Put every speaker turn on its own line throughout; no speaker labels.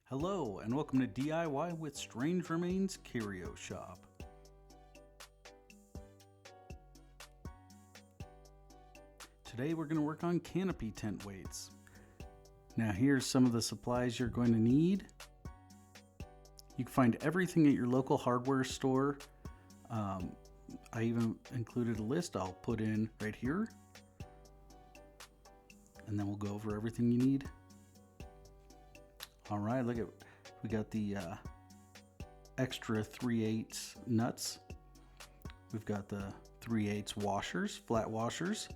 Hello and welcome to DIY with Strange Remains Curio Shop. Today we're going to work on canopy tent weights. Now here's some of the supplies you're going to need. You can find everything at your local hardware store. I even included a list I'll put in right here. And then we'll go over everything you need. All right, look at, we got the extra 3/8 nuts. We've got the 3/8 washers, flat washers.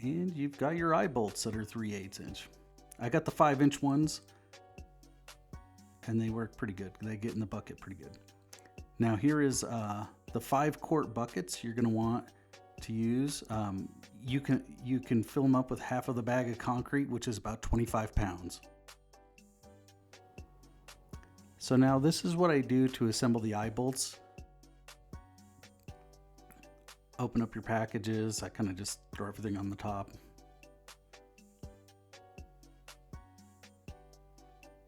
And you've got your eye bolts that are 3/8 inch. I got the 5-inch ones and they work pretty good. They get in the bucket pretty good. Now here is the 5-quart buckets you're gonna want to use. You can fill them up with half of the bag of concrete, which is about 25 pounds. So now this is what I do to assemble the eye bolts. Open up your packages. I kind of just throw everything on the top.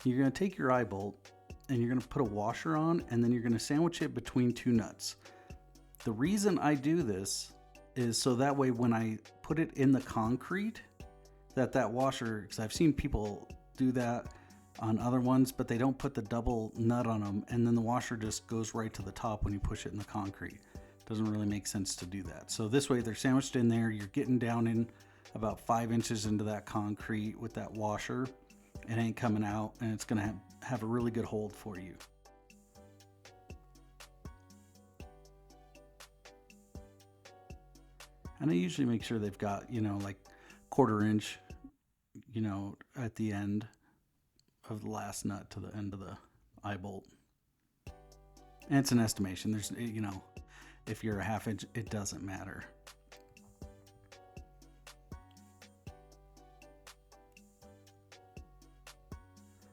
You're going to take your eye bolt and you're going to put a washer on, and then you're going to sandwich it between 2 nuts. The reason I do this is so that way when I put it in the concrete, that washer, because I've seen people do that on other ones, but they don't put the double nut on them, and then the washer just goes right to the top when you push it in the concrete. Doesn't really make sense to do that. So this way they're sandwiched in there, you're getting down in about 5 inches into that concrete with that washer. It ain't coming out, and it's gonna have a really good hold for you. And I usually make sure they've got, like 1/4 inch, at the end of the last nut to the end of the eye bolt. And it's an estimation. There's, if you're a 1/2 inch, it doesn't matter.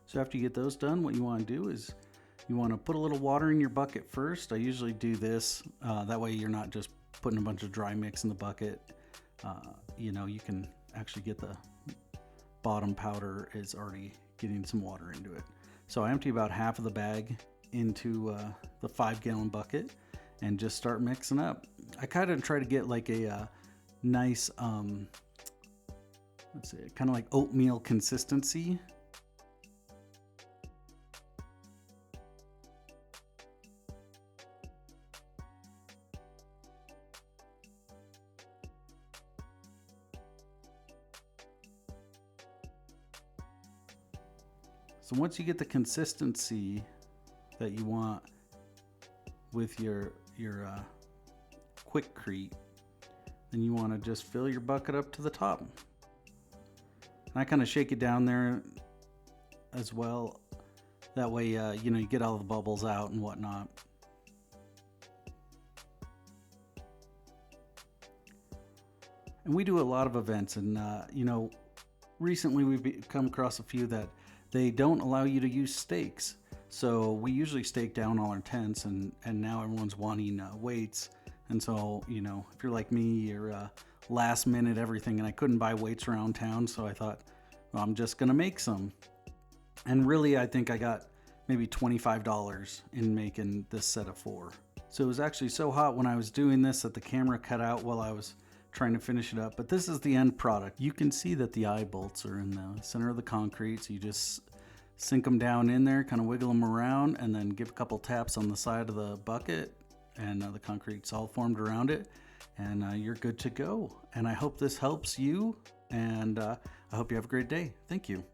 So after you get those done, what you want to do is you want to put a little water in your bucket first. I usually do this. That way you're not just putting a bunch of dry mix in the bucket. You can actually get the bottom powder is already getting some water into it. So I empty about half of the bag into the 5-gallon bucket and just start mixing up. I kind of try to get like a nice, let's see, kind of like oatmeal consistency. So once you get the consistency that you want with your Quikrete, then you want to just fill your bucket up to the top. And I kind of shake it down there as well. That way, you get all the bubbles out and whatnot. And we do a lot of events, and recently we've come across a few that they don't allow you to use stakes. So we usually stake down all our tents, and now everyone's wanting weights. And so, if you're like me, you're last minute everything, and I couldn't buy weights around town. So I thought, well, I'm just gonna make some. And really, I think I got maybe $25 in making this set of 4. So it was actually so hot when I was doing this that the camera cut out while I was trying to finish it up, but this is the end product. You can see that the eye bolts are in the center of the concrete, so you just sink them down in there, kind of wiggle them around, and then give a couple taps on the side of the bucket, and the concrete's all formed around it, and you're good to go. And I hope this helps you, and I hope you have a great day. Thank you.